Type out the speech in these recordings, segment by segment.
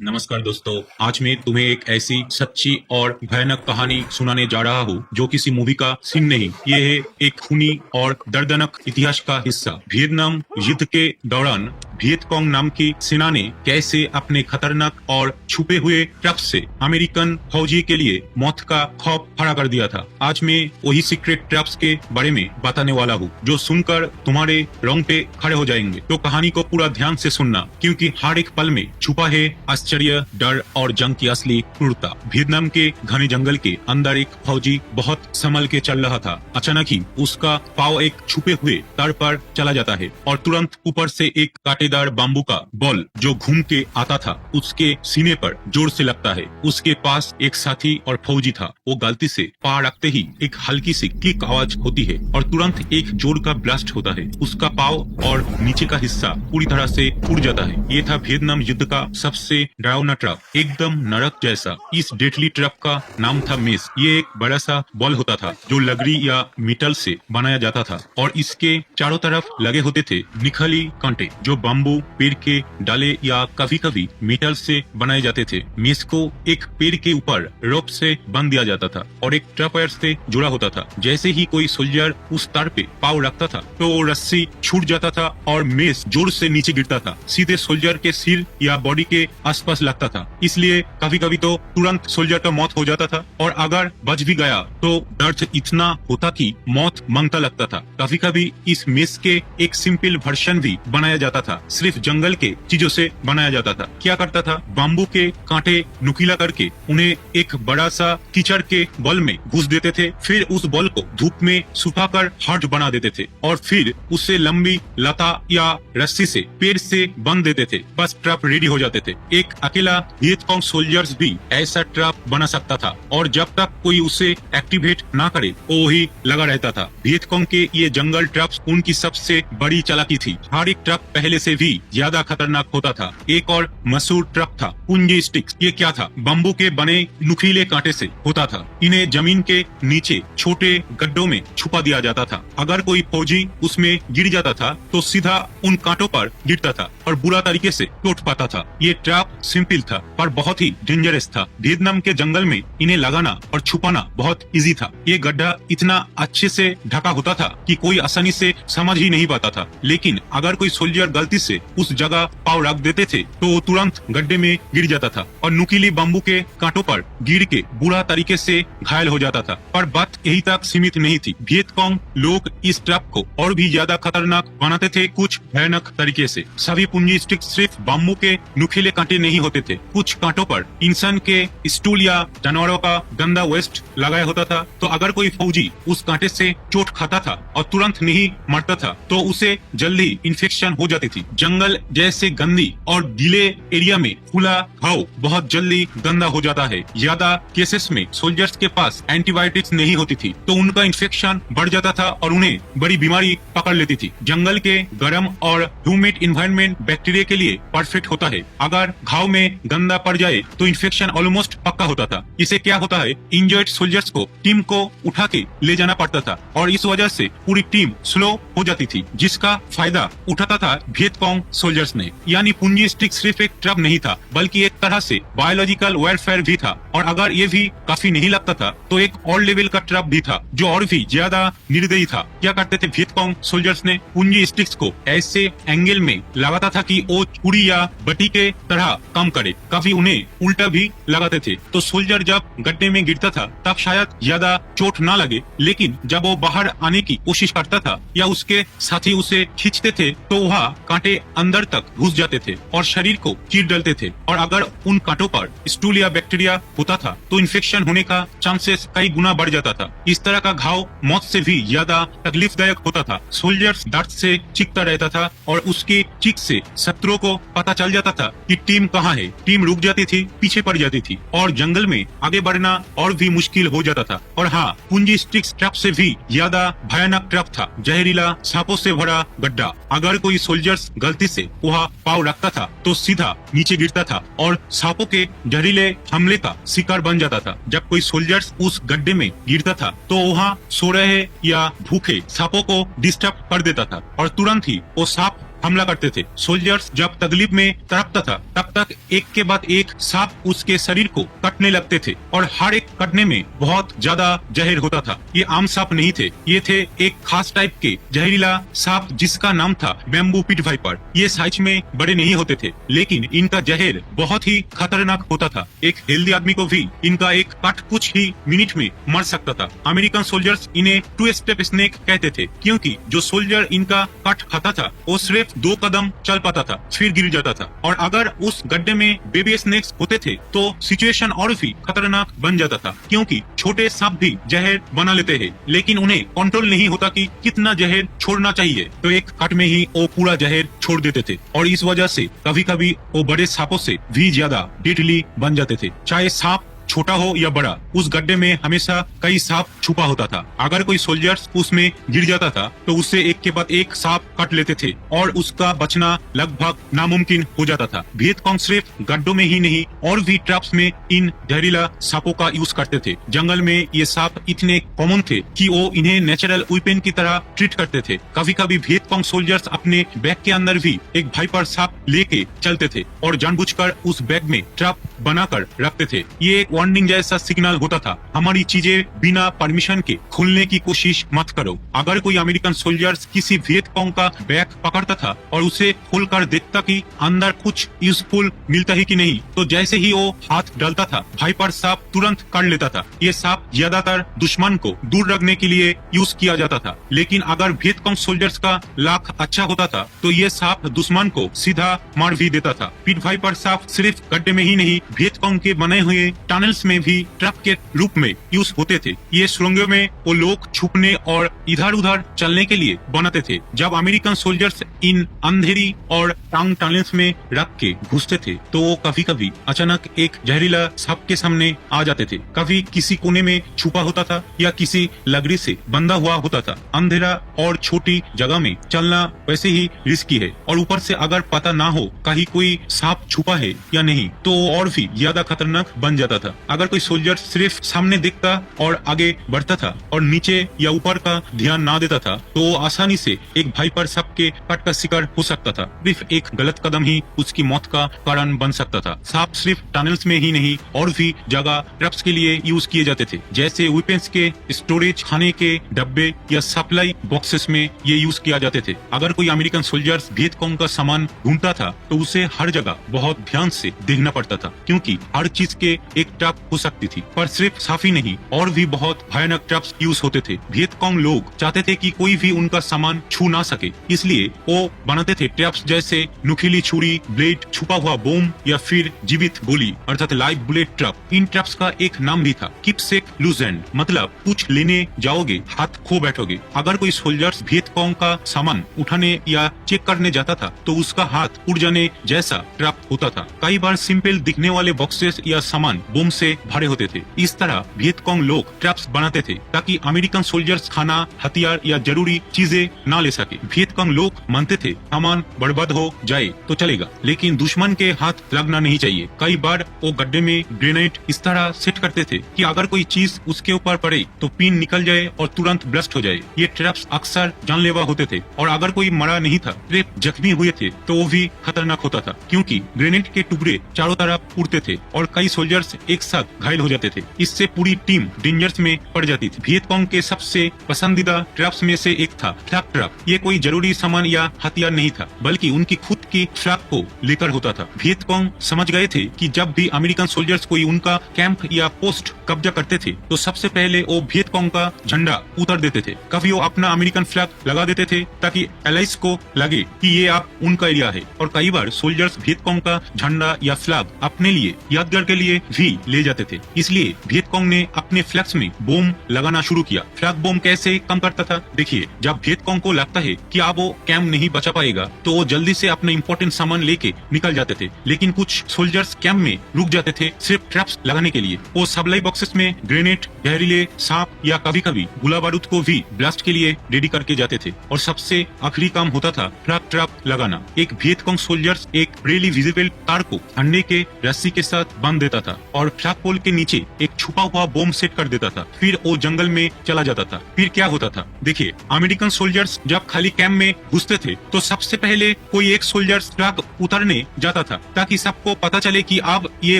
नमस्कार दोस्तों, आज मैं तुम्हें एक ऐसी सच्ची और भयानक कहानी सुनाने जा रहा हूँ जो किसी मूवी का सीन नहीं, ये है एक खूनी और दर्दनाक इतिहास का हिस्सा। वियतनाम युद्ध के दौरान वियतकॉन्ग नाम की सेना ने कैसे अपने खतरनाक और छुपे हुए ट्रैप से अमेरिकन फौजी के लिए मौत का खौफ खड़ा कर दिया था। आज मैं वही सीक्रेट ट्रैप्स के बारे में बताने वाला हूँ जो सुनकर तुम्हारे रोंगटे खड़े हो जाएंगे। तो कहानी को पूरा ध्यान से सुनना, क्योंकि हर एक पल में छुपा है आश्चर्य, डर और जंग की असली क्रूरता। वियतनाम के घने जंगल के अंदर एक फौजी बहुत संभल के चल रहा था। अचानक ही उसका पाँव एक छुपे हुए तार पर चला जाता है और तुरंत ऊपर से एक कांटेदार बाम्बू का बॉल जो घूम के आता था उसके सीने पर जोर से लगता है। उसके पास एक साथी और फौजी था। वो गलती से पाँव रखते ही एक हल्की सी क्लिक आवाज होती है और तुरंत एक जोर का ब्लास्ट होता है। उसका पाँव और नीचे का हिस्सा पूरी तरह से उड़ जाता है। ये था वियतनाम युद्ध का सबसे डरावना ट्रैप, एकदम नरक जैसा। इस डेडली ट्रैप का नाम था मेस। ये एक बड़ा सा बॉल होता था जो लकड़ी या मेटल से बनाया जाता था और इसके चारों तरफ लगे होते थे निखली कांटे जो बाम्बू, पेड़ के डाले या कभी कभी मेटल से बनाए जाते थे। मेस को एक पेड़ के ऊपर रोप से बांध दिया जाता था और एक ट्रैप वायर से जुड़ा होता था। जैसे ही कोई सोल्जर उस तार पे पाँव रखता था तो वो रस्सी छूट जाता था और मेस जोर से नीचे गिरता था, सीधे सोल्जर के सिर या बॉडी के आसपास लगता था। इसलिए कभी कभी तो तुरंत सोल्जर का मौत हो जाता था और अगर बच भी गया तो दर्द इतना होता कि मौत मांगता लगता था। कभी कभी इस मेस के एक सिंपल वर्जन भी बनाया जाता था, सिर्फ जंगल के चीजों से बनाया जाता था। क्या करता था, बाम्बू के कांटे नुकीला करके उन्हें एक बड़ा सा कीचड़ के बॉल में घुस देते थे, फिर उस बॉल को धूप में सुखाकर हार्ड बना देते थे और फिर उससे लंबी लता या रस्सी से पेड़ से बांध देते थे। बस ट्रैप रेडी हो जाते थे। एक अकेला वियतकॉन्ग सोल्जर्स भी ऐसा ट्रैप बना सकता था और जब तक कोई उसे एक्टिवेट ना करे वो ही लगा रहता था। वियतकॉन्ग के ये जंगल ट्रैप्स उनकी सबसे बड़ी चालाकी थी। हर एक ट्रैप पहले से भी ज्यादा खतरनाक होता था। एक और मशहूर ट्रैप था पुंजी स्टिक्स। ये क्या था, बम्बू के बने नुकीले कांटे से होता था। इन्हें जमीन के नीचे छोटे गड्ढों में छुपा दिया जाता था। अगर कोई फौजी उसमें गिर जाता था तो सीधा उन कांटों पर गिरता था और बुरा तरीके से टूट पाता था। ये ट्रैप सिंपल था पर बहुत ही डेंजरस था। वियतनाम के जंगल में इन्हें लगाना और छुपाना बहुत इजी था। ये गड्ढा इतना अच्छे से ढका होता था कि कोई आसानी से समझ ही नहीं पाता था, लेकिन अगर कोई सोल्जर गलती से उस जगह पाँव रख देते थे तो वो तुरंत गड्ढे में गिर जाता था और नुकीली बाम्बू के कांटों पर गिर के बुरा तरीके से घायल हो जाता था। पर बात यही तक सीमित नहीं थी। वियतकॉन्ग लोग इस ट्रैप को और भी ज्यादा खतरनाक बनाते थे कुछ भयानक तरीके से। सभी पुंजी स्टिक सिर्फ बाम्बू के नुकीले कांटे नहीं होते थे। कुछ कांटों पर इंसान के स्टूल या जानवरों का गंदा वेस्ट लगाया होता था। तो अगर कोई फौजी उस कांटे से चोट खाता था और तुरंत नहीं मरता था तो उसे जल्दी इन्फेक्शन हो जाती थी। जंगल जैसे गंदी और गीले एरिया में खुला घाव बहुत जल्दी गंदा हो जाता है। ज्यादा केसेस में सोल्जर्स के पास एंटीबायोटिक्स नहीं होती थी तो उनका इन्फेक्शन बढ़ जाता था और उन्हें बड़ी बीमारी पकड़ लेती थी। जंगल के गर्म और ह्यूमिड इन्वायरमेंट बैक्टीरिया के लिए परफेक्ट होता है। अगर घाव में गंदा पड़ जाए तो इन्फेक्शन ऑलमोस्ट पक्का होता था। इसे क्या होता है, इंजर्ड सोल्जर्स को टीम को उठा के ले जाना पड़ता था और इस वजह से पूरी टीम स्लो हो जाती थी, जिसका फायदा उठाता था वियतकॉन्ग सोल्जर्स ने। यानी पुंजी स्टिक सिर्फ एक ट्रैप नहीं था बल्कि एक तरह से बायोलॉजिकल वारफेयर भी था। और अगर ये भी काफी नहीं लगता था तो एक और लेवल का ट्रैप भी था जो और भी ज्यादा निर्दयी था। क्या करते थे वियतकॉन्ग सोल्जर्स ने, पुंजी स्टिक्स को ऐसे एंगल में लगाता था कि वो छुरी या बटी के तरह काम करे। कभी उन्हें उल्टा भी लगाते थे तो सोल्जर जब गड्ढे में गिरता था तब शायद ज्यादा चोट ना लगे, लेकिन जब वो बाहर आने की कोशिश करता था या उसके साथी उसे खींचते थे तो वह कांटे अंदर तक घुस जाते थे और शरीर को चीर डालते थे। और अगर उन कांटों पर स्टूल या बैक्टीरिया होता था तो इन्फेक्शन होने का चांसेस कई गुना बढ़ जाता था। इस तरह का घाव मौत से भी ज्यादा तकलीफदायक होता था। सोल्जर्स दर्द से चीखता रहता था और उसकी चीख से शत्रुओं को पता चल जाता था कि टीम कहाँ है। टीम रुक जाती थी, पीछे पड़ जाती थी और जंगल में आगे बढ़ना और भी मुश्किल हो जाता था। और हाँ, पुंजी स्टिक्स ट्रैप से भी ज्यादा भयानक ट्रैप था जहरीला सांपों से भरा गड्ढा। अगर कोई सोल्जर्स गलती से वहाँ पाँव रखता था तो सीधा नीचे गिरता था और सांपों के जहरीले हमले का शिकार बन जाता था। जब कोई सोल्जर्स उस गड्ढे में गिरता था तो वहाँ सो रहे या भूखे सांपों को डिस्टर्ब कर देता था और तुरंत ही वो सांप हमला करते थे। सोल्जर्स जब तकलीफ में तड़पता था तब तक एक के बाद एक सांप उसके शरीर को कटने लगते थे और हर एक कटने में बहुत ज्यादा जहर होता था। ये आम सांप नहीं थे, ये थे एक खास टाइप के जहरीला सांप जिसका नाम था बैम्बू पिट वाइपर। ये साइज में बड़े नहीं होते थे लेकिन इनका जहर बहुत ही खतरनाक होता था। एक हेल्दी आदमी को भी इनका एक कट कुछ ही मिनट में मर सकता था। अमेरिकन सोल्जर्स इन्हें 2 स्टेप स्नेक कहते थे क्योंकि जो सोल्जर इनका कट खाता था वो सिर्फ 2 कदम चल पाता था फिर गिर जाता था, और अगर उस गड्ढे में बेबी स्नेक्स होते थे तो सिचुएशन और भी खतरनाक बन जाता था क्योंकि छोटे सांप भी जहर बना लेते हैं लेकिन उन्हें कंट्रोल नहीं होता कि कितना जहर छोड़ना चाहिए, तो एक कट में ही वो पूरा जहर छोड़ देते थे और इस वजह से कभी कभी वो बड़े सांपों से भी ज्यादा डेडली बन जाते थे। चाहे सांप छोटा हो या बड़ा, उस गड्ढे में हमेशा कई सांप छुपा होता था। अगर कोई सोल्जर उसमें गिर जाता था तो उससे एक के बाद एक सांप कट लेते थे और उसका बचना लगभग नामुमकिन हो जाता था। वियतकांग सिर्फ गड्ढों में ही नहीं और भी ट्रैप्स में इन जहरीला सांपों का यूज करते थे। जंगल में ये सांप इतने कॉमन थे कि वो इन्हें नेचुरल वेपन की तरह ट्रीट करते थे। कभी कभी वियतकांग सोल्जर्स अपने बैग के अंदर भी एक वाइपर सांप लेके चलते थे और जानबूझकर उस बैग में ट्रैप बनाकर रखते थे। ये एक वार्निंग जैसा सिग्नल होता था, हमारी चीजें बिना परमिशन के खोलने की कोशिश मत करो। अगर कोई अमेरिकन सोल्जर्स किसी वियतकांग का बैग पकड़ता था और उसे खोलकर देखता कि अंदर कुछ यूजफुल मिलता है कि नहीं, तो जैसे ही वो हाथ डालता था वाइपर सांप तुरंत काट लेता था। ये सांप ज्यादातर दुश्मन को दूर रखने के लिए यूज किया जाता था, लेकिन अगर वियतकांग सोल्जर्स का लाख अच्छा होता था तो ये सांप दुश्मन को सीधा मार भी देता था। पिट वाइपर सांप सिर्फ गड्ढे में ही नहीं, वियतकांग के बने हुए टनल्स में भी ट्रैप के रूप में यूज होते थे। ये सुरंगों में वो लोग छुपने और इधर उधर चलने के लिए बनाते थे। जब अमेरिकन सोल्जर्स इन अंधेरी और टांग टनल्स में रख के घुसते थे तो वो कभी कभी अचानक एक जहरीला सांप के सामने आ जाते थे। कभी किसी कोने में छुपा होता था या किसी लकड़ी से बंधा हुआ होता था। अंधेरा और छोटी जगह में चलना वैसे ही रिस्की है और ऊपर से अगर पता ना हो कहीं कोई सांप छुपा है या नहीं तो और भी ज्यादा खतरनाक बन जाता था। अगर कोई सोल्जर सिर्फ सामने देखता और आगे बढ़ता था और नीचे या ऊपर का ध्यान ना देता था तो आसानी से एक वाइपर सांप के कट का शिकार हो सकता था। सिर्फ एक गलत कदम ही उसकी मौत का कारण बन सकता था। सांप सिर्फ टनल्स में ही नहीं और भी जगह ट्रैप्स के लिए यूज किए जाते थे, जैसे वेपन्स के स्टोरेज, खाने के डब्बे या सप्लाई बॉक्सेस में ये यूज किया जाते थे। अगर कोई अमेरिकन सोल्जर्स वियतकांग का सामान ढूंढता था तो उसे हर जगह बहुत ध्यान से देखना पड़ता था क्योंकि हर चीज के एक ट्रैप हो सकती थी। पर सिर्फ साफ ही नहीं और भी बहुत भयानक ट्रैप्स यूज होते थे। वियतकांग लोग चाहते थे कि कोई भी उनका सामान छू ना सके, इसलिए वो बनाते थे ट्रैप्स जैसे नुकीली छुरी, ब्लेड, छुपा हुआ बोम या फिर जीवित गोली अर्थात लाइव बुलेट ट्रैप। इन ट्रैप्स का एक नाम भी था, कीपसेक लूज एंड, मतलब कुछ लेने जाओगे हाथ खो बैठोगे। अगर कोई सोल्जर्स वियतकांग का सामान उठाने या चेक करने जाता था तो उसका हाथ उड़ जाने जैसा ट्रैप होता था। कई बार सिंपल दिखने वाले बॉक्सेस या सामान बोम से भरे होते थे। इस तरह वियतकांग लोग ट्रैप्स बनाते थे ताकि अमेरिकन सोल्जर्स खाना, हथियार या जरूरी चीजें ना ले सके। वियतकांग लोग मानते थे सामान बर्बाद हो जाए तो चलेगा लेकिन दुश्मन के हाथ लगना नहीं चाहिए। कई बार वो गड्ढे में ग्रेनेड इस तरह सेट करते थे कि अगर कोई चीज उसके ऊपर पड़े तो पिन निकल जाए और तुरंत ब्लास्ट हो जाए। ये ट्रैप्स अक्सर जानलेवा होते थे और अगर कोई मरा नहीं था, सिर्फ जख्मी हुए थे तो वो भी खतरनाक होता था क्योंकि ग्रेनेड के टुकड़े चारों तरफ उड़ते थे और कई सोल्जर्स एक साथ घायल हो जाते थे। इससे पूरी टीम डेंजर्स में पड़ जाती थी। वियतकांग के सबसे पसंदीदा ट्रैप्स में से एक था फ्लैग ट्रैप। ये कोई जरूरी सामान या हथियार नहीं था बल्कि उनकी खुद की फ्लैग को लेकर होता था। वियतकांग समझ गए थे कि जब भी अमेरिकन सोल्जर्स कोई उनका कैंप या पोस्ट कब्जा करते थे तो सबसे पहले वो वियतकांग का झंडा उतार देते थे। कभी वो अपना अमेरिकन फ्लैग लगा देते थे ताकि एलाइज को लगे कि ये आप उनका एरिया है, और कई बार सोल्जर्स वियतकांग का झंडा या फ्लैग अपने लिए यादगार के लिए भी ले जाते थे। इसलिए वियतकांग ने अपने फ्लैग्स में बोम लगाना शुरू किया। फ्लैग बोम कैसे कम करता था, देखिए, जब वियतकांग को लगता है कि अब वो कैंप नहीं बचा पाएगा तो वो जल्दी से अपना इंपॉर्टेंट सामान लेके निकल जाते थे, लेकिन कुछ सोल्जर्स कैंप में रुक जाते थे सिर्फ ट्रैप्स लगाने के लिए। वो सप्लाई बॉक्सेस में ग्रेनेड, जहरीले सांप या कभी कभी गोला बारूद को भी ब्लास्ट के लिए रेडी करके जाते थे। और सबसे आखिरी काम होता था फ्लैग ट्रैप लगाना। एक वियतकांग सोल्जर्स एक रेली विजिबल तार को झंडे के रस्सी के साथ बांध देता था और फ्लैग पोल के नीचे एक छुपा हुआ बम सेट कर देता था, फिर वो जंगल में चला जाता था। फिर क्या होता था देखिए, अमेरिकन सोल्जर्स जब खाली कैंप में घुसते थे तो सबसे पहले कोई एक सोल्जर ट्रक उतरने जाता था ताकि सबको पता चले कि अब ये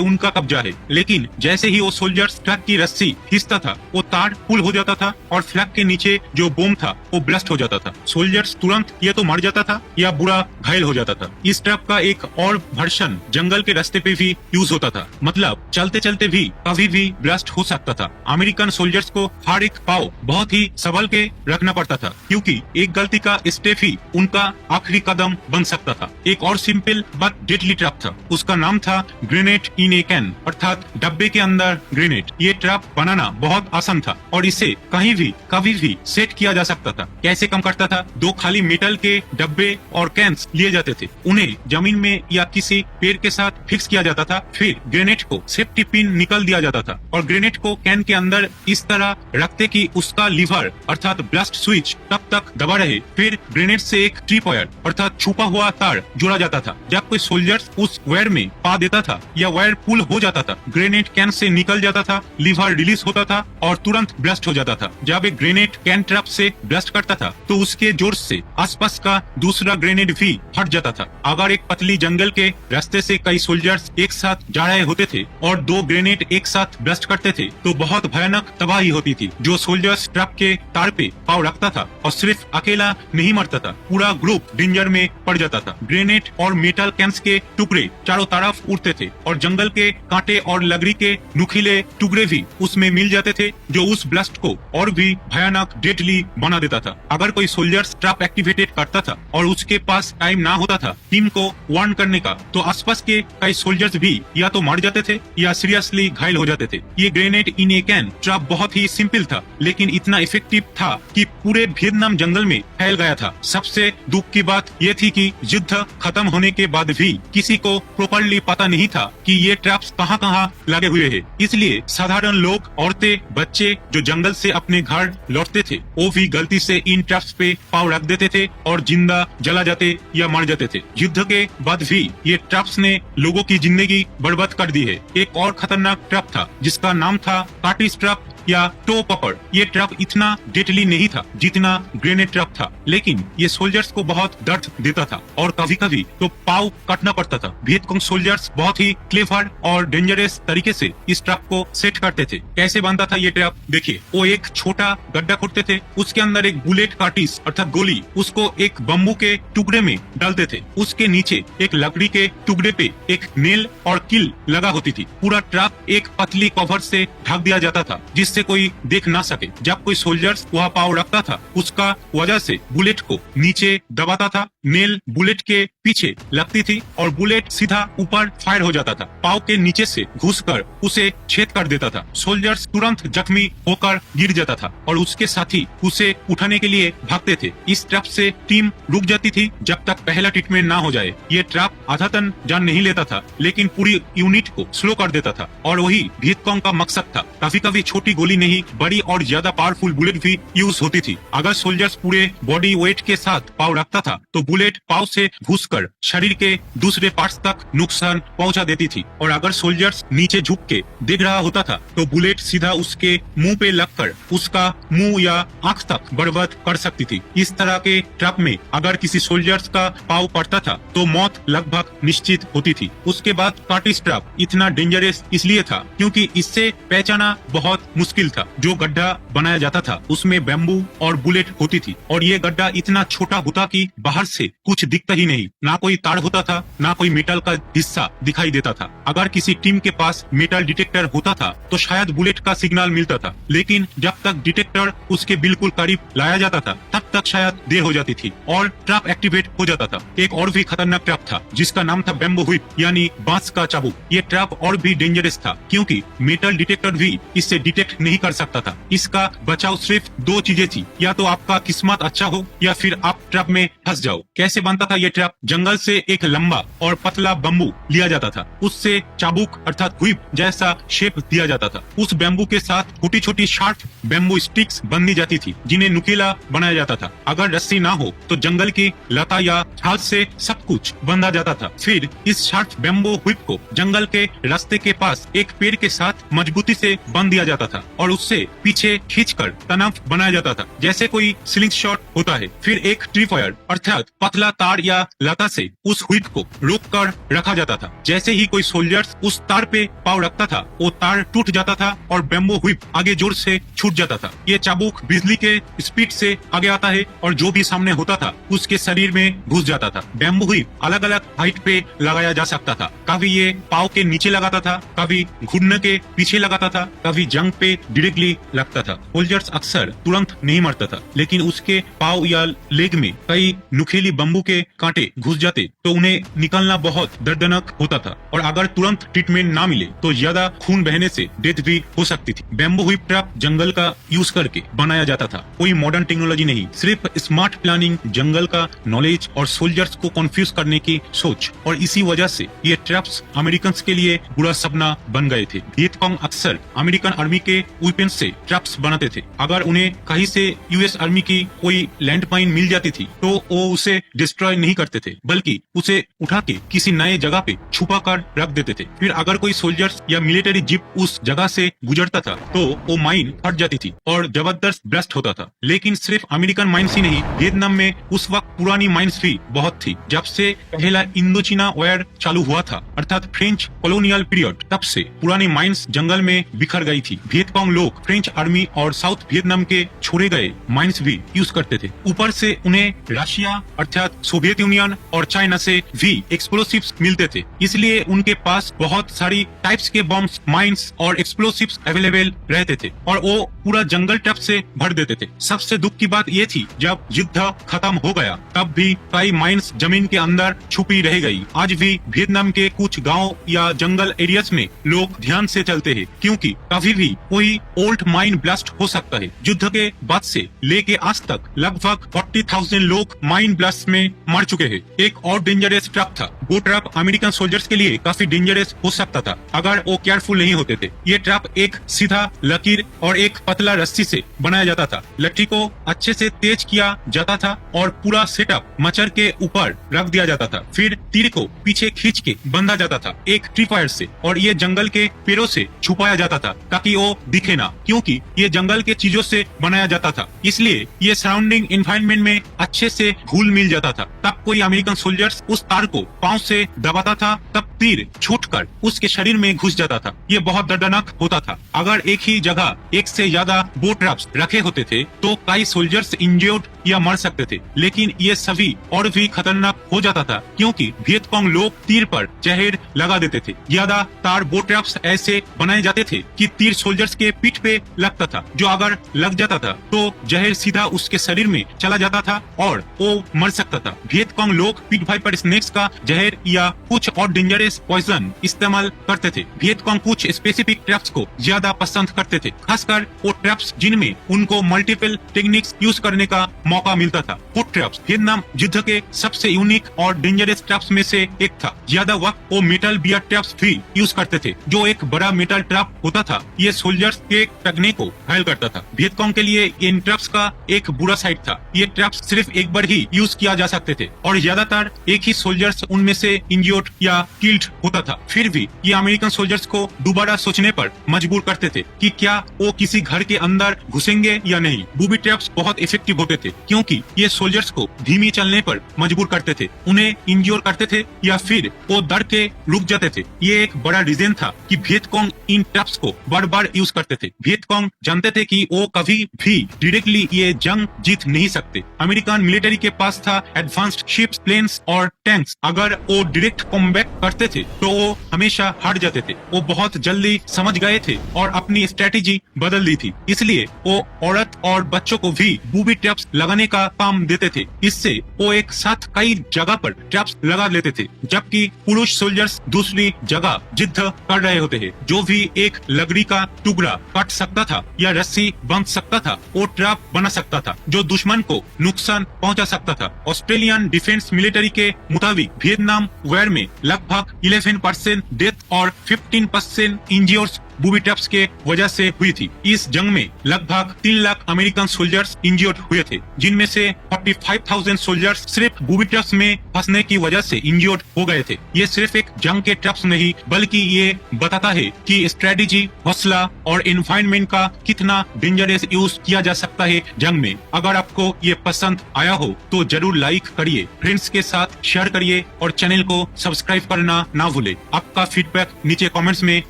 उनका कब्जा है। लेकिन जैसे ही वो सोल्जर ट्रक की रस्सी खींचता था, वो तार पुल हो जाता था और फ्लैग के नीचे जो बम था वो ब्लास्ट हो जाता था। सोल्जर्स तुरंत या तो मर जाता था या बुरा घायल हो जाता था। इस ट्रक का एक और वर्जन जंगल के रास्ते पे भी यूज होता था, मतलब चलते चलते भी कभी भी ब्लास्ट हो सकता था। अमेरिकन सोल्जर्स को हर एक पाव बहुत ही संभल के रखना पड़ता था, क्योंकि एक गलती का स्टेप ही उनका आखिरी कदम बन सकता था। एक और सिंपल बट डेडली ट्रैप था, उसका नाम था ग्रेनेड इन ए कैन, अर्थात डब्बे के अंदर ग्रेनेड। ये ट्रैप बनाना बहुत आसान था और इसे कहीं भी कभी भी सेट किया जा सकता था। कैसे काम करता था? दो खाली मेटल के डब्बे और कैंस लिए जाते थे, उन्हें जमीन में या किसी पेड़ के साथ फिक्स किया जाता था। फिर ग्रेनेड को सेफ्टी पिन निकल दिया जाता था और ग्रेनेड को कैन के अंदर इस तरह रखते कि उसका लीवर अर्थात ब्लास्ट स्विच तब तक दबा रहे। फिर ग्रेनेड से एक ट्रिप वायर अर्थात छुपा हुआ तार जोड़ा जाता था। जब कोई सोल्जर उस वायर में पा देता था या वायर पुल हो जाता था, ग्रेनेड कैन से निकल जाता था, लीवर रिलीज होता था और तुरंत ब्लास्ट हो जाता था। जब एक ग्रेनेड कैन ट्रैप से ब्लास्ट करता था तो उसके जोर से आसपास का दूसरा ग्रेनेड भी फट जाता था। अगर एक पतली जंगल के रास्ते से कई सोल्जर्स एक साथ जा रहे होते थे और दो ग्रेनेड एक साथ ब्लास्ट करते थे तो बहुत भयानक तबाही होती थी। जो सोल्जर्स ट्रैप के तार पे पाँव रखता था और सिर्फ अकेला नहीं मरता था, पूरा ग्रुप डेंजर में पड़ जाता था। ग्रेनेड और मेटल कैंस के टुकड़े चारों तरफ उड़ते थे और जंगल के कांटे और लकड़ी के नुकीले टुकड़े भी उसमें मिल जाते थे, जो उस ब्लास्ट को और भी भयानक डेडली बना देता था। अगर कोई सोल्जर ट्रैप एक्टिवेटेड करता था और उसके पास टाइम ना होता था टीम को वार्न करने का, तो आसपास के कई सोल्जर्स भी या तो मर जाते थे या सीरियसली घायल हो जाते थे। ये grenade in A can trap बहुत ही सिंपल था, लेकिन इतना इफेक्टिव था कि पूरे वियतनाम जंगल में फैल गया था। सबसे दुख की बात यह थी कि युद्ध खत्म होने के बाद भी किसी को प्रॉपरली पता नहीं था कि ये ट्रैप्स कहाँ कहाँ लगे हुए हैं। इसलिए साधारण लोग, औरतें, बच्चे जो जंगल से अपने घर लौटते थे वो भी गलती से इन ट्रैप्स पे पाँव रख देते थे और जिंदा जला जाते या मर जाते थे। युद्ध के बाद भी ये ट्रैप्स ने लोगों की जिंदगी बर्बाद कर दी है। एक और खतरनाक ट्रैप था जिसका नाम था कार्टिस ट्रैप या टो पकड़। ये ट्रैप इतना डेडली नहीं था जितना ग्रेनेड ट्रैप था, लेकिन ये सोल्जर्स को बहुत दर्द देता था और कभी कभी तो पाँव काटना पड़ता था। वियतकॉन्ग सोल्जर्स बहुत ही क्लेवर और डेंजरस तरीके से इस ट्रैप को सेट करते थे। कैसे बनता था ये ट्रैप? देखिए, वो एक छोटा गड्ढा खोदते थे, उसके अंदर एक बुलेट कार्टिस अर्थात गोली, उसको एक बम्बू के टुकड़े में डालते थे। उसके नीचे एक लकड़ी के टुकड़े पे एक नेल और किल लगा होती थी। पूरा ट्रैप एक पतली कवर से ढक दिया जाता था जिससे कोई देख ना सके। जब कोई सोल्जर्स वहाँ पाँव रखता था, उसका वजह से बुलेट को नीचे दबाता था, नेल बुलेट के पीछे लगती थी और बुलेट सीधा ऊपर फायर हो जाता था। पाँव के नीचे से घुसकर उसे छेद कर देता था। सोल्जर्स तुरंत जख्मी होकर गिर जाता था और उसके साथी उसे उठाने के लिए भागते थे। इस ट्रैप से टीम रुक जाती थी जब तक पहला ट्रीटमेंट ना हो जाए। ये ट्रैप आधा टन जान नहीं लेता था, लेकिन पूरी यूनिट को स्लो कर देता था और वही वियतकॉन्ग का मकसद था। कभी कभी छोटी गोली नहीं, बड़ी और ज्यादा पावरफुल बुलेट भी यूज होती थी। अगर सोल्जर्स पूरे बॉडी वेट के साथ पाँव रखता था तो बुलेट पाँव से घुसकर शरीर के दूसरे पार्ट्स तक नुकसान पहुंचा देती थी और अगर सोल्जर्स नीचे झुक के देख रहा होता था तो बुलेट सीधा उसके मुंह पे लगकर उसका मुंह या आंख तक बर्बाद कर सकती थी। इस तरह के ट्रैप में अगर किसी सोल्जर्स का पाँव पड़ता था तो मौत लगभग निश्चित होती थी। उसके बाद कार्टिस ट्रैप इतना डेंजरस इसलिए था क्योंकि इससे पहचाना बहुत मुश्किल था। जो गड्ढा बनाया जाता था उसमें बैम्बू और बुलेट होती थी और ये गड्ढा इतना छोटा होता कि बाहर से कुछ दिखता ही नहीं, ना कोई तार होता था, ना कोई मेटल का हिस्सा दिखाई देता था। अगर किसी टीम के पास मेटल डिटेक्टर होता था तो शायद बुलेट का सिग्नल मिलता था, लेकिन जब तक डिटेक्टर उसके बिल्कुल करीब लाया जाता था तब तक शायद देर हो जाती थी और ट्रैप एक्टिवेट हो जाता था। एक और भी खतरनाक ट्रैप था जिसका नाम था बैम्बू व्हिप यानी बांस का चाबुक। ये ट्रैप और भी डेंजरस था क्योंकि मेटल डिटेक्टर भी इससे डिटेक्ट नहीं कर सकता था। इसका बचाव सिर्फ दो चीजें थी, या तो आपका किस्मत अच्छा हो या फिर आप ट्रैप में फंस जाओ। कैसे बनता था ये ट्रैप? जंगल से एक लंबा और पतला बम्बू लिया जाता था, उससे चाबुक अर्थात व्हिप जैसा शेप दिया जाता था। उस बैम्बू के साथ छोटी छोटी शार्प बैम्बू स्टिक्स बंधी जाती थी जिन्हें नुकीला बनाया जाता था। था। अगर रस्सी ना हो तो जंगल की लता या घास से सब कुछ बंधा जाता था। फिर इस शार्प बैम्बू व्हिप को जंगल के रास्ते के पास एक पेड़ के साथ मजबूती से बांध दिया जाता था और उससे पीछे खींचकर तनाव बनाया जाता था, जैसे कोई स्लिंग शॉट होता है। फिर एक ट्री फायर अर्थात पतला तार या लता से उस व्हिप को रोक कर रखा जाता था। जैसे ही कोई सोल्जर्स उस तार पे पाँव रखता था, वो तार टूट जाता था और बैम्बू व्हिप आगे जोर से छूट जाता था। ये चाबुक बिजली के स्पीड से आगे आता है और जो भी सामने होता था उसके शरीर में घुस जाता था। बैम्बू व्हिप अलग अलग हाइट पे लगाया जा सकता था। कभी ये पाँव के नीचे लगाता था, कभी घुटने के पीछे लगाता था, कभी जंग पे डायरेक्टली लगता था। सोल्जर्स अक्सर तुरंत नहीं मरता था, लेकिन उसके पाँव या लेग में कई नुकीली बम्बू के कांटे घुस जाते तो उन्हें निकालना बहुत दर्दनाक होता था और अगर तुरंत ट्रीटमेंट ना मिले तो ज्यादा खून बहने से डेथ भी हो सकती थी। बैम्बू व्हिप ट्रैप जंगल का यूज करके बनाया जाता था, कोई मॉडर्न टेक्नोलॉजी नहीं, सिर्फ स्मार्ट प्लानिंग, जंगल का नॉलेज और सोल्जर्स को कंफ्यूज करने की सोच। और इसी वजह से ये ट्रैप्स अमेरिकन के लिए बुरा सपना बन गए थे। वियतकांग अक्सर अमेरिकन आर्मी के वेपन से ट्रैप्स बनाते थे। अगर उन्हें कहीं से यूएस आर्मी की कोई लैंड माइन मिल जाती थी तो वो उसे डिस्ट्रॉय नहीं करते थे, बल्कि उसे उठा के किसी नए जगह पे छुपा कर रख देते थे। फिर अगर कोई सोल्जर्स या मिलिट्री जीप उस जगह से गुजरता था तो वो माइन फट जाती थी और जबरदस्त ब्लास्ट होता था। लेकिन सिर्फ अमेरिकन माइंस ही नहीं, वियतनाम में उस वक्त पुरानी माइंस भी बहुत थी। जब से पहला इंडो चीना वॉर चालू हुआ था अर्थात फ्रेंच कॉलोनियल पीरियड, तब से पुरानी माइंस जंगल में बिखर गई थी। वियतकांग लोग फ्रेंच आर्मी और साउथ वियतनाम के छोड़े गए माइंस भी यूज करते थे। ऊपर से उन्हें रशिया अर्थात सोवियत यूनियन और चाइना से भी एक्सप्लोसिव्स मिलते थे, इसलिए उनके पास बहुत सारी टाइप्स के बॉम्ब्स, माइंस और एक्सप्लोसिव्स अवेलेबल रहते थे और वो पूरा जंगल ट्रैप से भर देते थे। सबसे दुख की बात ये थी, जब युद्ध खत्म हो गया तब भी कई माइंस जमीन के अंदर छुपी रह गई। आज भी वियतनाम के कुछ गांव या जंगल एरियाज में लोग ध्यान से चलते हैं, क्योंकि कभी भी कोई ओल्ड माइन ब्लास्ट हो सकता है। युद्ध के बाद से लेके आज तक लगभग 40,000 लोग माइन ब्लास्ट में मर चुके हैं। एक और डेंजरस ट्रैप था। वो ट्रैप अमेरिकन सोल्जर्स के लिए काफी डेंजरस हो सकता था अगर वो केयरफुल नहीं होते थे। ये ट्रैप एक सीधा लकीर और एक पतला रस्सी से बनाया जाता था। लट्ठी को अच्छे से तेज किया जाता था और पूरा सेटअप मच्छर के ऊपर रख दिया जाता था। फिर तीर को पीछे खींच के बांधा जाता था एक ट्री फायर से और ये जंगल के पेड़ों से छुपाया जाता था ताकि वो दिखे ना, क्योंकि ये जंगल के चीजों से बनाया जाता था, इसलिए ये सराउंडिंग एनवायरनमेंट में अच्छे से घुल मिल जाता था। तब कोई अमेरिकन सोल्जर्स उस तार को पांव से दबाता था, तब तीर छूटकर उसके शरीर में घुस जाता था। ये बहुत दर्दनाक होता था। अगर एक ही जगह एक से ज्यादा बो ट्रैप्स रखे होते थे तो कई सोल्जर्स इंजर्ड या मर सकते थे, लेकिन ये सभी और भी खतरनाक हो जाता था क्योंकि वियतकांग लोग तीर पर जहर लगा देते थे। ज्यादातर बो ट्रैप्स ऐसे बनाए जाते थे कि तीर सोल्जर्स के पीठ पे लगता था, जो अगर लग जाता था तो जहर सीधा उसके शरीर में चला जाता था और वो मर सकता था। वियतकांग लोग पीट वाइपर स्नेक्स का जहर या कुछ और डेंजरस पॉइजन इस्तेमाल करते थे। वियतकांग कुछ स्पेसिफिक ट्रैप्स को ज्यादा पसंद करते थे, खासकर वो ट्रैप्स जिनमें उनको मल्टीपल टेक्निक्स यूज करने का मौका मिलता था। फुट ट्रैप्स वियतनाम युद्ध के सबसे यूनिक और डेंजरस ट्रैप्स में से एक था। ज्यादा वक्त वो मेटल बियर ट्रैप्स भी यूज करते थे, जो एक बड़ा मेटल ट्रैप होता था। ये सोल्जर्स के टगने को घायल करता था। वियतकांग के लिए इन ट्रैप्स का एक बुरा साइड था, ये ट्रैप्स सिर्फ एक बार ही यूज किया जा सकते थे और ज्यादातर एक ही सोल्जर्स उनमें से इंजर्ड या किल्ड होता था। फिर भी ये अमेरिकन सोल्जर्स को दोबारा सोचने पर मजबूर करते थे कि क्या वो किसी घर के अंदर घुसेंगे या नहीं। बूबी ट्रैप्स बहुत इफेक्टिव होते थे क्योंकि ये सोल्जर्स को धीमी चलने पर मजबूर करते थे, उन्हें इंजोर करते थे या फिर वो डर के रुक जाते थे। ये एक बड़ा रीजन था कि वियतकांग इन ट्रैप्स को बार बार यूज करते थे। वियतकांग जानते थे कि वो कभी भी डायरेक्टली ये जंग जीत नहीं सकते। अमेरिकन मिलिट्री के पास था एडवांस्ड शिप्स, प्लेन्स और टैंक्स। अगर वो डायरेक्ट कॉम्बैट करते थे तो वो हमेशा हार जाते थे। वो बहुत जल्दी समझ गए थे और अपनी स्ट्रेटेजी बदल दी थी, इसलिए वो औरत और बच्चों को भी बूबी ट्रैप्स लगाने का काम देते थे। इससे वो एक साथ कई जगह पर ट्रैप्स लगा लेते थे, जबकि पुरुष सोल्जर्स दूसरी जगह युद्ध कर रहे होते हैं। जो भी एक लकड़ी का टुकड़ा काट सकता था या रस्सी बांध सकता था, वो ट्रैप बना सकता था जो दुश्मन को नुकसान पहुंचा सकता था। ऑस्ट्रेलियन डिफेंस मिलिट्री के मुताबिक वियतनाम वॉर में लगभग 11% डेथ और 15% इंजर्स बूबी ट्रैप्स के वजह से हुई थी। इस जंग में लगभग 3 लाख अमेरिकन सोल्जर्स इंजर्ड हुए थे, जिनमें से 45,000 सोल्जर्स सिर्फ बूबी ट्रैप्स में फंसने की वजह से इंजर्ड हो गए थे। ये सिर्फ एक जंग के ट्रैप्स नहीं बल्कि ये बताता है कि स्ट्रेटेजी, हौसला और एनवायरनमेंट का कितना डेंजरस यूज किया जा सकता है जंग में। अगर आपको ये पसंद आया हो तो जरूर लाइक करिए, फ्रेंड्स के साथ शेयर करिए और चैनल को सब्सक्राइब करना ना भूले। आपका फीडबैक नीचे कमेंट्स में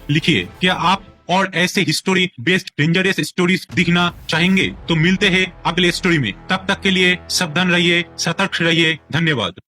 लिखिए। क्या आप और ऐसे हिस्टोरी बेस्ड डेंजरस स्टोरीज दिखना चाहेंगे? तो मिलते हैं अगले स्टोरी में। तब तक के लिए सावधान रहिए, सतर्क रहिए। धन्यवाद।